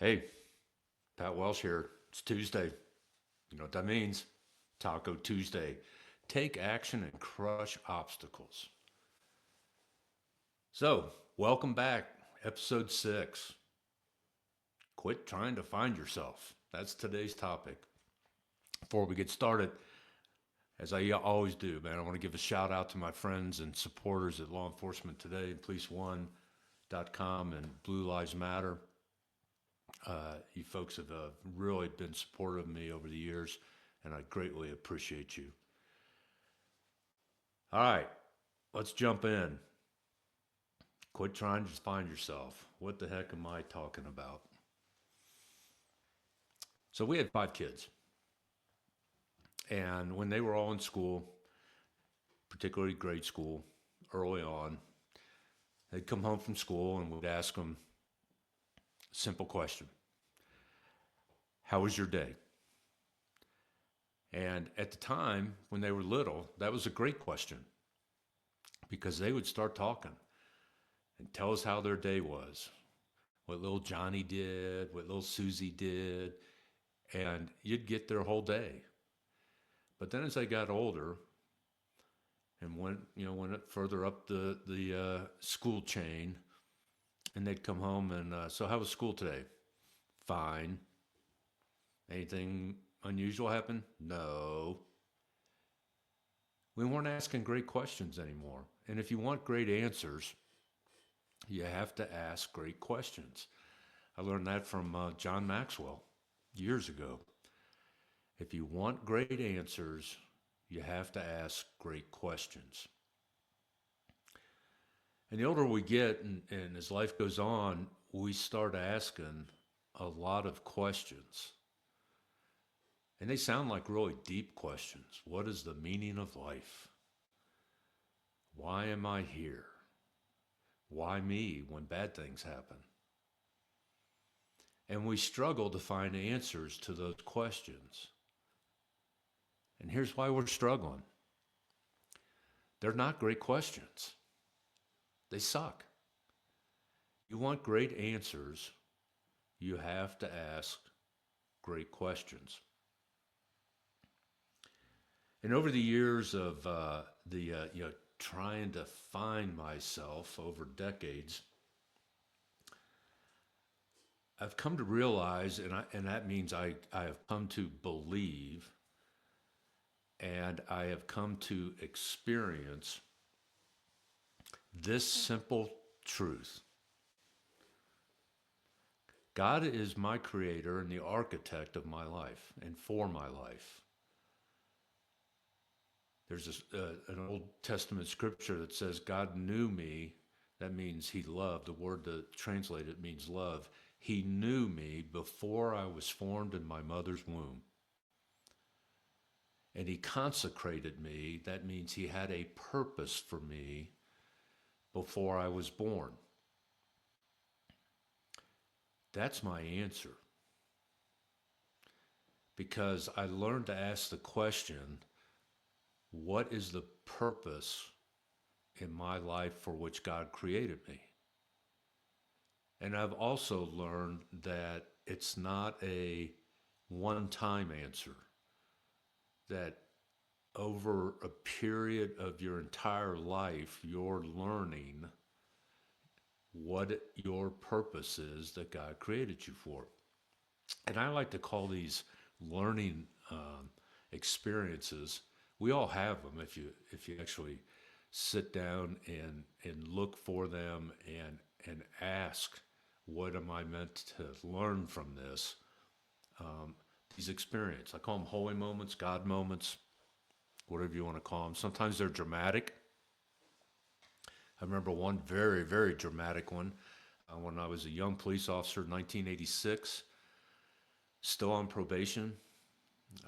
Hey, Pat Welsh here. It's Tuesday. You know what that means? Taco Tuesday. Take action and crush obstacles. So, welcome back. Episode 6. Quit trying to find yourself. That's today's topic. Before we get started, as I always do, man, I want to give a shout out to my friends and supporters at Law Enforcement Today and PoliceOne.com and Blue Lives Matter. You folks have really been supportive of me over the years, and I greatly appreciate you. All right, let's jump in. Quit trying to find yourself. What the heck am I talking about? So, we had 5 kids, and when they were all in school, particularly grade school, early on, they'd come home from school and we'd ask them a simple question: how was your day? And at the time, when they were little, that was a great question because they would start talking and tell us how their day was, what little Johnny did, what little Susie did, and you'd get their whole day. But then as they got older and went further up the school chain, and they'd come home and so how was school today? Fine. Anything unusual happen? No. We weren't asking great questions anymore. And if you want great answers, you have to ask great questions. I learned that from John Maxwell years ago. If you want great answers, you have to ask great questions. And the older we get, and as life goes on, we start asking a lot of questions. And they sound like really deep questions. What is the meaning of life? Why am I here? Why me when bad things happen? And we struggle to find answers to those questions. And here's why we're struggling: they're not great questions, they suck. You want great answers, you have to ask great questions. And over the years of the trying to find myself over decades, I've come to realize, and that means I have come to believe, and I have come to experience this simple truth: God is my creator and the architect of my life and for my life. There's an Old Testament scripture that says God knew me. That means he loved. The word that translated means love. He knew me before I was formed in my mother's womb. And he consecrated me. That means he had a purpose for me before I was born. That's my answer. Because I learned to ask the question, what is the purpose in my life for which God created me? And I've also learned that it's not a one time answer, that over a period of your entire life, you're learning what your purpose is that God created you for. And I like to call these learning experiences. We all have them if you actually sit down and look for them and ask, what am I meant to learn from this? Um, these experiences, I call them holy moments, God moments, whatever you want to call them. Sometimes they're dramatic. I remember one very, very dramatic one when I was a young police officer in 1986, still on probation.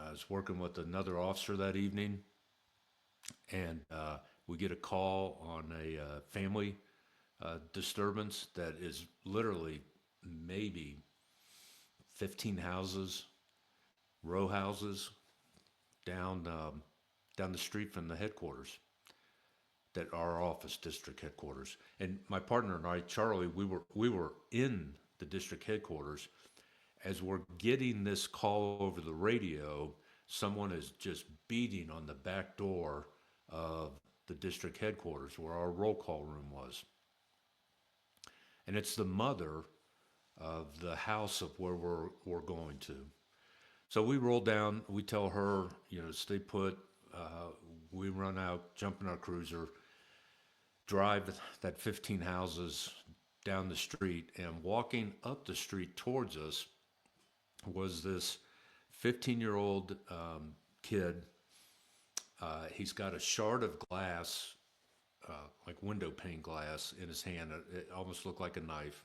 I was working with another officer that evening, and we get a call on a family disturbance that is literally maybe 15 houses, row houses, down down the street from the headquarters, that our office district headquarters. And my partner and I, Charlie, we were in the district headquarters, as we're getting this call over the radio, someone is just beating on the back door of the district headquarters where our roll call room was. And it's the mother of the house of where we're going to. So we roll down, we tell her, stay put. We run out, jump in our cruiser, drive that 15 houses down the street, and walking up the street towards us was this 15-year-old kid. He's got a shard of glass, like window pane glass, in his hand. It almost looked like a knife.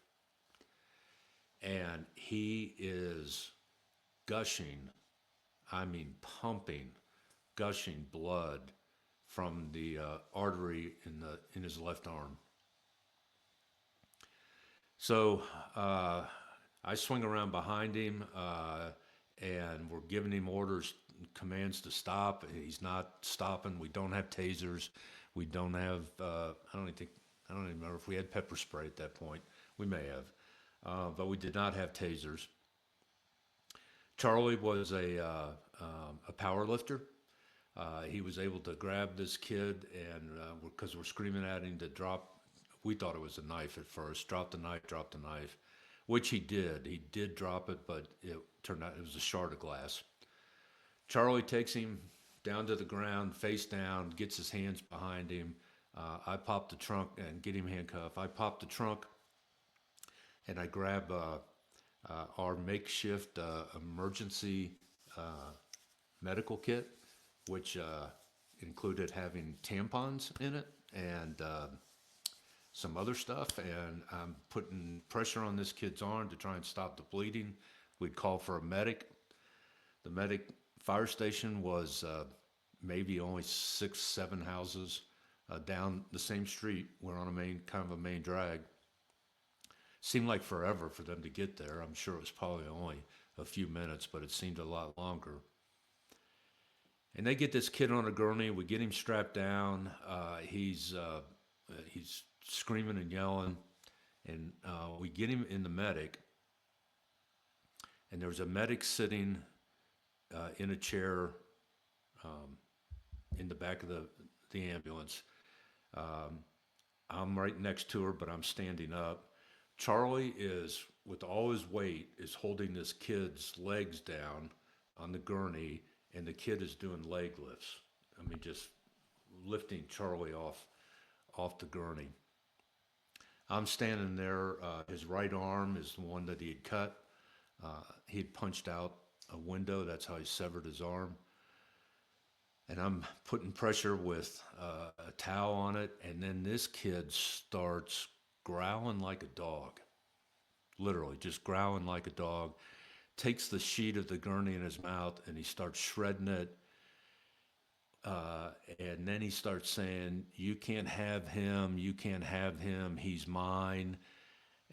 And he is gushing, I mean pumping, gushing blood from the artery in his left arm. So I swing around behind him, and we're giving him orders, commands to stop. He's not stopping. We don't have tasers. We don't have. I don't even remember if we had pepper spray at that point. We may have, but we did not have tasers. Charlie was a power lifter. He was able to grab this kid, and because we're screaming at him to drop, we thought it was a knife at first. Drop the knife, which he did. He did drop it, but it turned out it was a shard of glass. Charlie takes him down to the ground, face down, gets his hands behind him. I pop the trunk and get him handcuffed. I pop the trunk, and I grab our makeshift emergency medical kit, which included having tampons in it and some other stuff. And I'm putting pressure on this kid's arm to try and stop the bleeding. We'd call for a medic. The medic fire station was maybe only 6-7 houses down the same street. We're on a main drag. Seemed like forever for them to get there. I'm sure it was probably only a few minutes, but it seemed a lot longer. And they get this kid on a gurney. We get him strapped down. He's screaming and yelling, and we get him in the medic. And there's a medic sitting in a chair in the back of the ambulance. I'm right next to her, but I'm standing up. Charlie is, with all his weight, is holding this kid's legs down on the gurney, and the kid is doing leg lifts. I mean, just lifting Charlie off the gurney. I'm standing there. His right arm is the one that he had cut. He had punched out a window. That's how he severed his arm. And I'm putting pressure with a towel on it, and then this kid starts growling like a dog, literally just growling like a dog, takes the sheet of the gurney in his mouth, and he starts shredding it. And then he starts saying, "You can't have him, he's mine."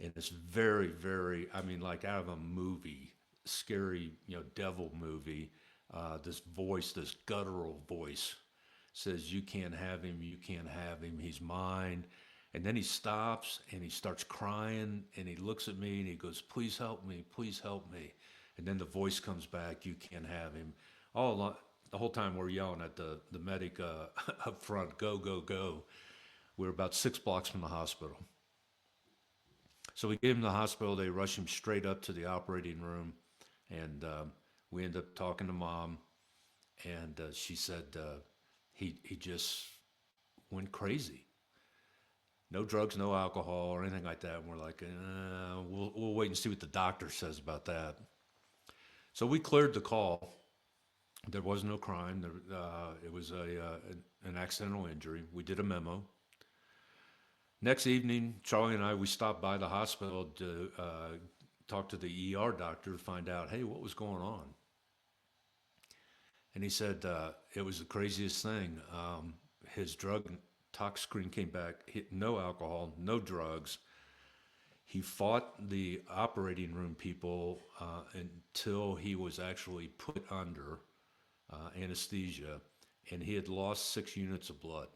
And it's very, very, I mean, like out of a movie, scary, devil movie. This voice, this guttural voice says, "You can't have him, he's mine." And then he stops and he starts crying, and he looks at me and he goes, please help me. And then the voice comes back, "You can't have him." All along, the whole time we're yelling at the medic up front, "Go, go, go." We're about 6 blocks from the hospital. So we gave him the hospital. They rushed him straight up to the operating room, and we ended up talking to Mom, and she said he just went crazy. No drugs, no alcohol, or anything like that. And we're like, we'll wait and see what the doctor says about that. So we cleared the call. There was no crime. It was an accidental injury. We did a memo. Next evening, Charlie and I, we stopped by the hospital to talk to the ER doctor to find out, hey, what was going on? And he said it was the craziest thing. His drug tox screen came back, no alcohol, no drugs. He fought the operating room people until he was actually put under anesthesia, and he had lost 6 units of blood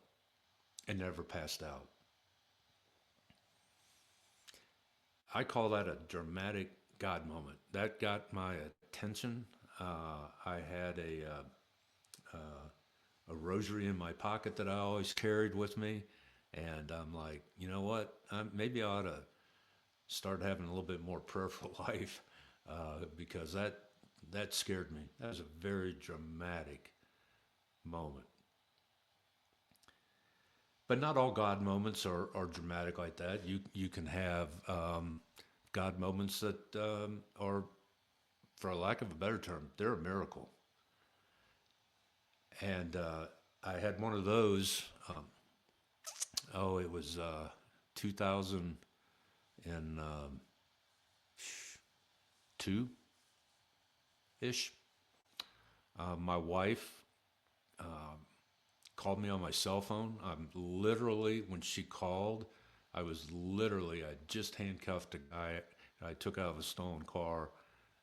and never passed out. I call that a dramatic God moment that got my attention. I had a rosary in my pocket that I always carried with me, and I'm like, you know what? Maybe I ought to start having a little bit more prayerful life, because that scared me. That was a very dramatic moment. But not all God moments are dramatic like that. You can have God moments that are, for lack of a better term, they're a miracle. And I had one of those. It was 2002 ish. My wife called me on my cell phone. I'm literally, when she called, I just handcuffed a guy I took out of a stolen car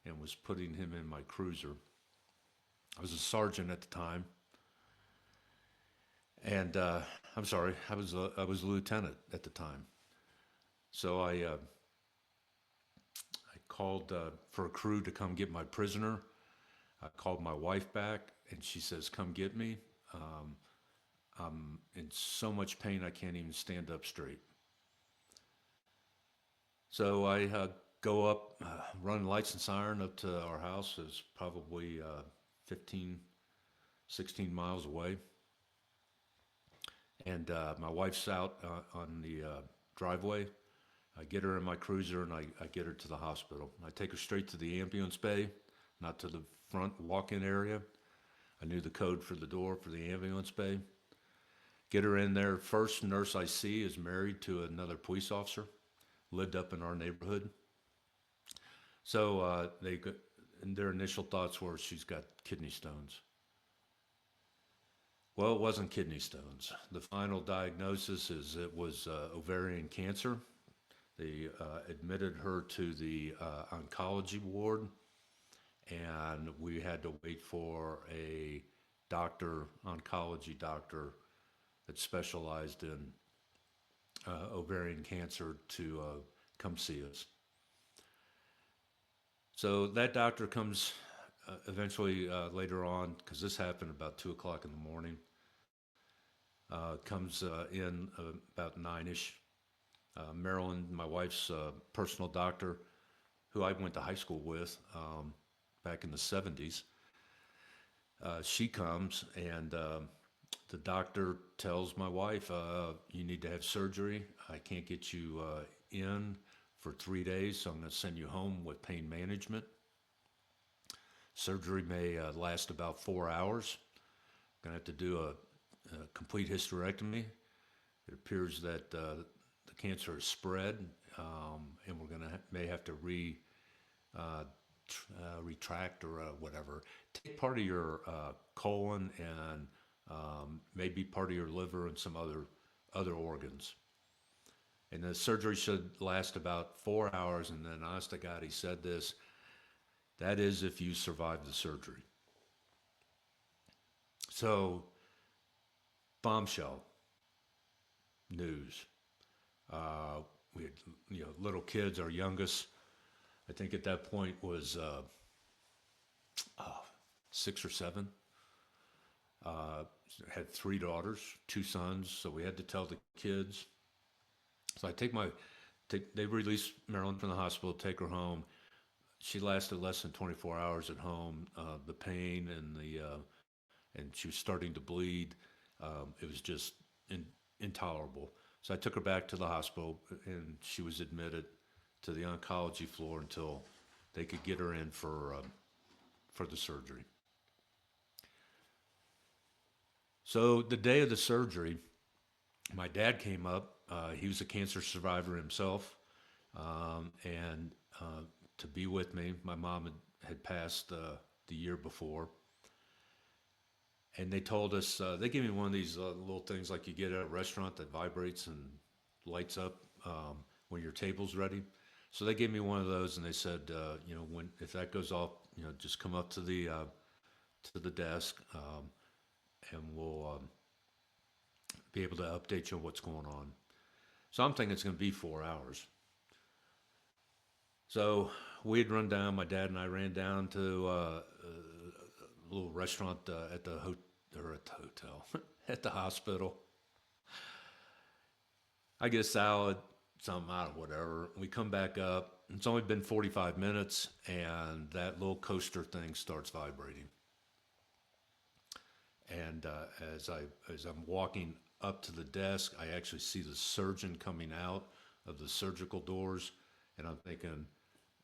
and was putting him in my cruiser. I was a sergeant at the time, and I'm sorry, I was a lieutenant at the time. So I called for a crew to come get my prisoner. I called my wife back, and she says, "Come get me. Um, I'm in so much pain I can't even stand up straight." So I go up, run lights and siren up to our house. It's probably 15, 16 miles away. And my wife's out on the driveway. I get her in my cruiser and I get her to the hospital. I take her straight to the ambulance bay, not to the front walk in area. I knew the code for the door for the ambulance bay. Get her in there. First nurse I see is married to another police officer, lived up in our neighborhood. So and their initial thoughts were she's got kidney stones. Well, it wasn't kidney stones. The final diagnosis is it was ovarian cancer. They admitted her to the oncology ward, and we had to wait for a oncology doctor that specialized in ovarian cancer to come see us. So that doctor comes eventually later on, because this happened about 2 o'clock in the morning. Comes in about 9ish. Marilyn, my wife's personal doctor, who I went to high school with back in the 70s, she comes and the doctor tells my wife, "You need to have surgery. I can't get you in for 3 days, so I'm going to send you home with pain management. Surgery may last about 4 hours. I'm going to have to do a complete hysterectomy. It appears that the cancer has spread, and we're going to may have to uh, retract or whatever. Take part of your colon and maybe part of your liver and some other organs." And the surgery should last about 4 hours. And then, honest to God, he said this: "That is if you survive the surgery." So, bombshell news. Uh, we had, little kids. Our youngest, I think at that point was uh, 6 or 7. Uh, had 3 daughters, 2 sons, so we had to tell the kids. So they released Marilyn from the hospital, take her home. She lasted less than 24 hours at home. The pain and she was starting to bleed. It was just intolerable. So I took her back to the hospital, and she was admitted to the oncology floor until they could get her in for the surgery. So the day of the surgery, my dad came up. He was a cancer survivor himself, and to be with me. My mom had passed the year before, and they told us they gave me one of these little things like you get at a restaurant that vibrates and lights up when your table's ready. So they gave me one of those, and they said, when if that goes off, just come up to the desk, and we'll be able to update you on what's going on. So I'm thinking it's going to be 4 hours. So we had run down. My dad and I ran down to a little restaurant at the or at the hotel, at the hospital. I get a salad, something out of whatever. We come back up. It's only been 45 minutes, and that little coaster thing starts vibrating. And as I'm walking up to the desk, I actually see the surgeon coming out of the surgical doors, and I'm thinking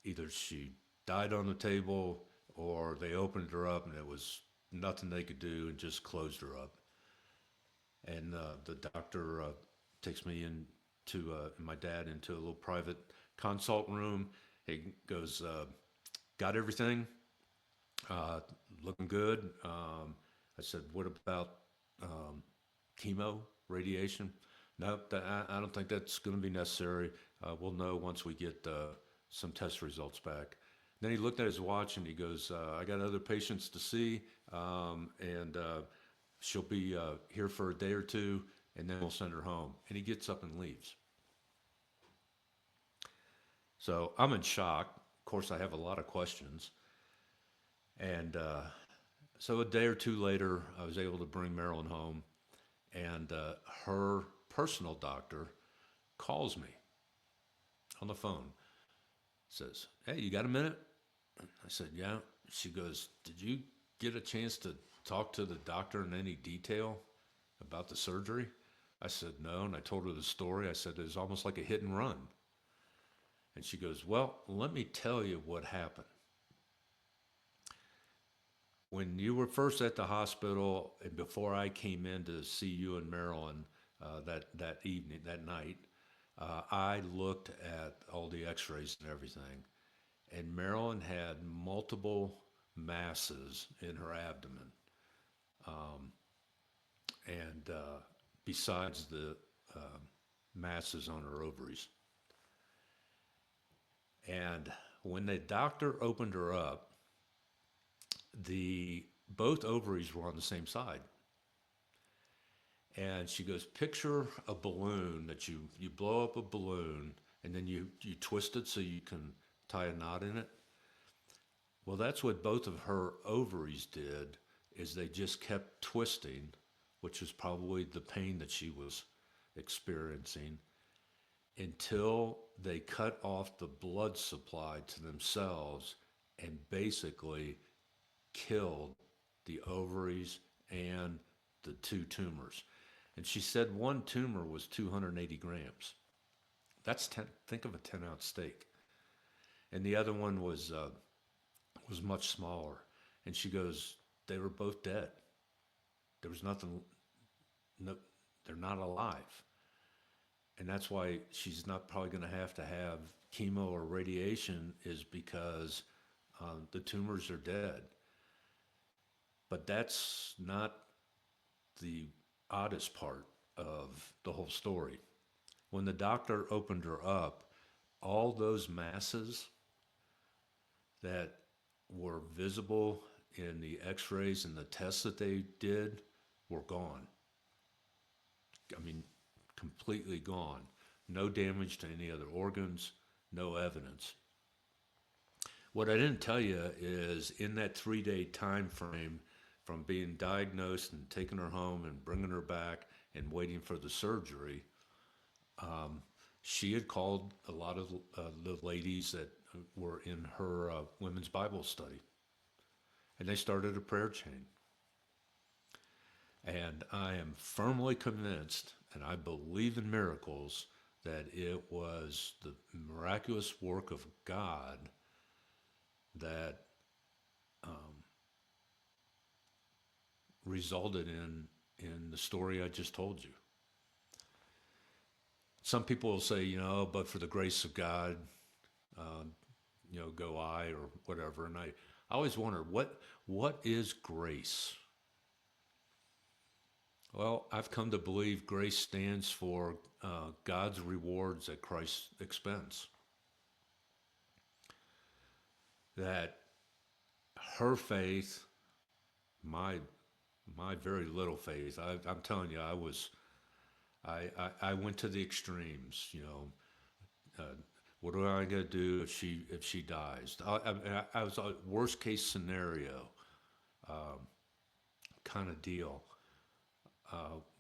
either she died on the table or they opened her up and it was nothing they could do and just closed her up. And the doctor takes me in to my dad into a little private consult room. He goes, "Got everything? Uh, Looking good." I said, "What about um, chemo, radiation?" "Nope, I don't think that's going to be necessary. We'll know once we get some test results back." Then he looked at his watch and he goes, "I got other patients to see, and she'll be here for a day or two, and then we'll send her home." And he gets up and leaves. So I'm in shock. Of course, I have a lot of questions. And so a day or two later, I was able to bring Marilyn home, and her personal doctor calls me on the phone, says, "Hey, you got a minute?" I said, "Yeah." She goes, "Did you get a chance to talk to the doctor in any detail about the surgery?" I said, "No." And I told her the story. I said, "It was almost like a hit and run." And she goes, "Well, let me tell you what happened. When you were first at the hospital and before I came in to see you and Marilyn that evening, that night, I looked at all the x-rays and everything, and Marilyn had multiple masses in her abdomen, um, and besides the masses on her ovaries. And when the doctor opened her up, the both ovaries were on the same side. And she goes, "Picture a balloon that you blow up a balloon, and then you twist it so you can tie a knot in it." Well, that's what both of her ovaries did, is they just kept twisting, which is probably the pain that she was experiencing, until they cut off the blood supply to themselves and basically killed the ovaries and the two tumors. And she said one tumor was 280 grams. That's 10, think of a 10-ounce steak. And the other one was much smaller. And she goes, they were both dead. There was nothing, no, they're not alive. And that's why she's not probably going to have chemo or radiation, is because the tumors are dead. But that's not the oddest part of the whole story. When the doctor opened her up, all those masses that were visible in the x-rays and the tests that they did were gone. I mean, completely gone. No damage to any other organs, no evidence. What I didn't tell you is in that 3-day time frame from being diagnosed and taking her home and bringing her back and waiting for the surgery, um, she had called a lot of the ladies that were in her women's Bible study, and they started a prayer chain. And I am firmly convinced, and I believe in miracles, that it was the miraculous work of God that um, resulted in the story I just told you. Some people will say, but for the grace of God, um, go I, or whatever. And I always wonder, what is grace? Well, I've come to believe grace stands for God's rewards at Christ's expense. That her faith, my very little faith, I'm telling you, I went to the extremes. Uh, What am I going to do if she dies? I was a worst case scenario kind of deal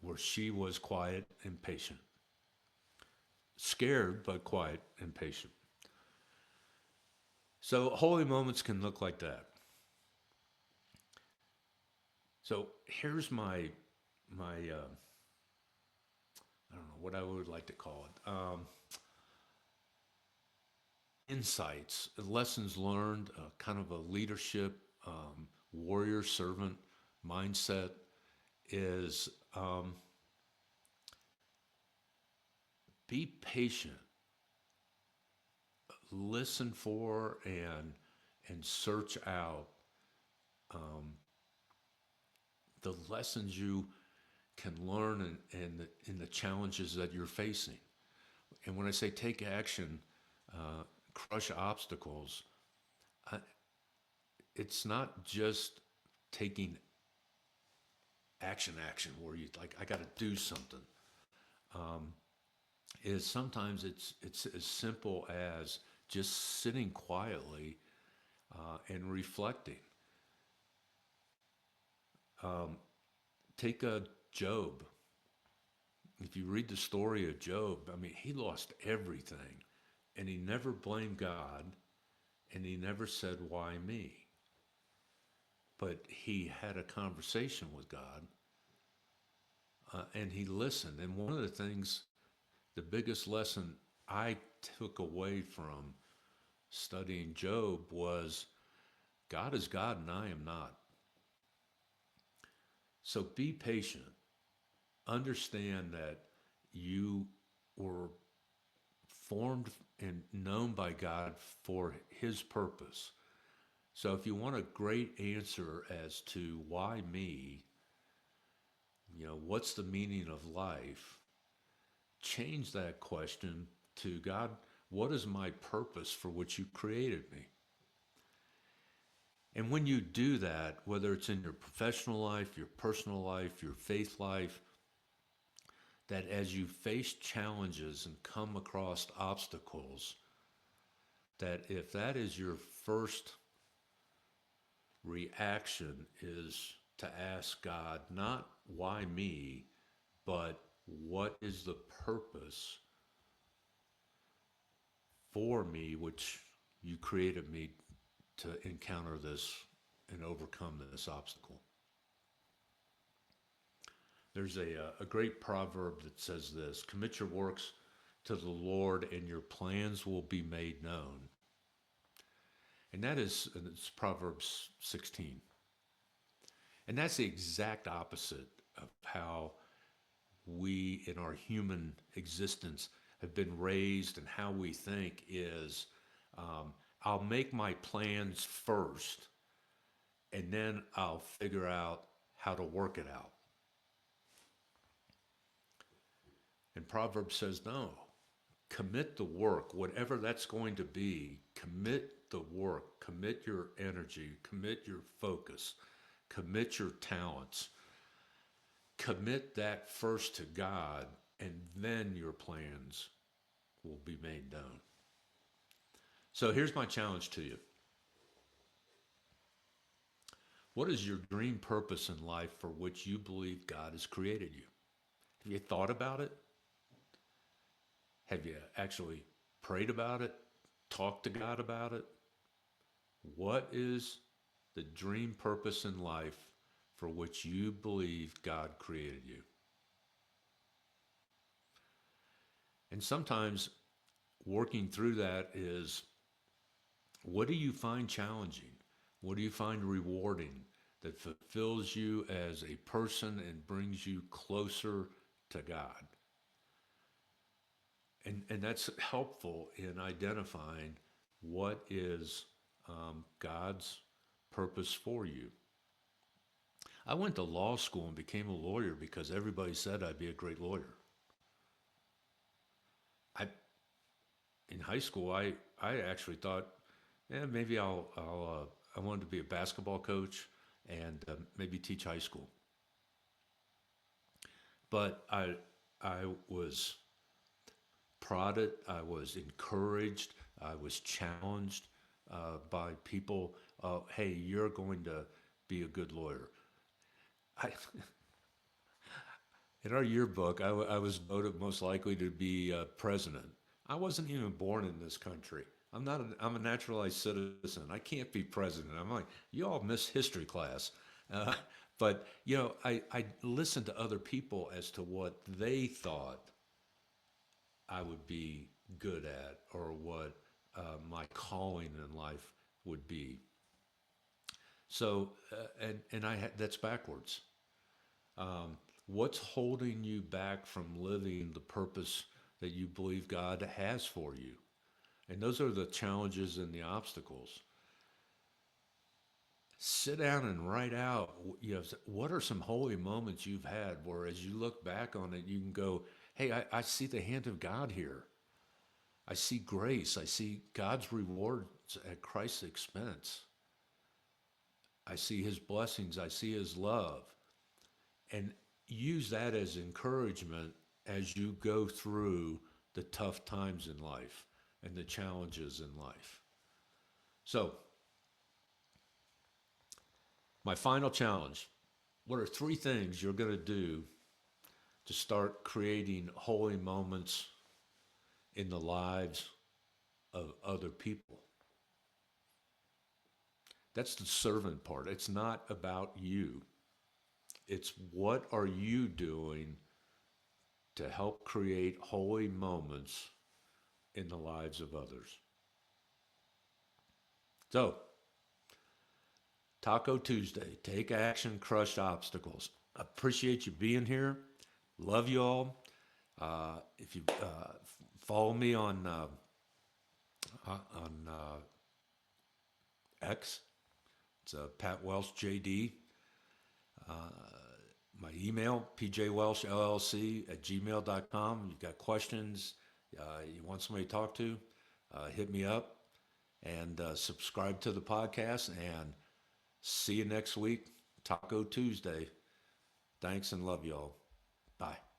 where she was quiet and patient, scared but quiet and patient. So holy moments can look like that. So here's my I don't know what I would like to call it. Insights, lessons learned, kind of a leadership, warrior servant mindset is be patient, listen for and search out the lessons you can learn in the challenges that you're facing. And when I say take action, crush obstacles, I, it's not just taking action where you like I got to do something. Is sometimes it's as simple as just sitting quietly and reflecting. Take a Job. If you read the story of Job, I mean, he lost everything, and he never blamed God, and he never said, "Why me?" But he had a conversation with God, and he listened. And one of the things, the biggest lesson I took away from studying Job was God is God and I am not. So be patient. Understand that you were formed and known by God for his purpose. So if you want a great answer as to why me, what's the meaning of life, change that question to God, what is my purpose for which you created me? And when you do that, whether it's in your professional life, your personal life, your faith life, that as you face challenges and come across obstacles, that if that is your first reaction is to ask God, not why me, but what is the purpose for me, which you created me to encounter this and overcome this obstacle. There's a great proverb that says this: commit your works to the Lord and your plans will be made known. And it's Proverbs 16. And that's the exact opposite of how we in our human existence have been raised, and how we think is I'll make my plans first and then I'll figure out how to work it out. And Proverbs says, no, commit the work, whatever that's going to be, commit the work, commit your energy, commit your focus, commit your talents, commit that first to God, and then your plans will be made known. So here's my challenge to you. What is your dream purpose in life for which you believe God has created you? Have you thought about it? Have you actually prayed about it? Talked to God about it? What is the dream purpose in life for which you believe God created you? And sometimes working through that is, what do you find challenging? What do you find rewarding that fulfills you as a person and brings you closer to God? And that's helpful in identifying what is God's purpose for you. I went to law school and became a lawyer because everybody said I'd be a great lawyer. I In high school, I actually thought, yeah, maybe I wanted to be a basketball coach and maybe teach high school. But I was prodded, I was encouraged, I was challenged by people. Hey, you're going to be a good lawyer. I, in our yearbook, I was voted most likely to be president. I wasn't even born in this country. I'm a naturalized citizen. I can't be president. I'm like, you all missed history class. Uh, but, I listened to other people as to what they thought I would be good at or what my calling in life would be. So, and that's backwards. What's holding you back from living the purpose that you believe God has for you? And those are the challenges and the obstacles. Sit down and write out, what are some holy moments you've had where as you look back on it, you can go, hey, I see the hand of God here. I see grace. I see God's rewards at Christ's expense. I see his blessings. I see his love. And use that as encouragement as you go through the tough times in life and the challenges in life. So, my final challenge, what are three things you're going to do to start creating holy moments in the lives of other people? That's the servant part. It's not about you. It's what are you doing to help create holy moments in the lives of others? So, Taco Tuesday, take action, crush obstacles. Appreciate you being here. Love you all. If you follow me on X, it's Pat Welsh JD. My email, pjwelshllc@gmail.com. You got questions, you want somebody to talk to, hit me up and subscribe to the podcast. And see you next week, Taco Tuesday. Thanks and love y'all. Bye.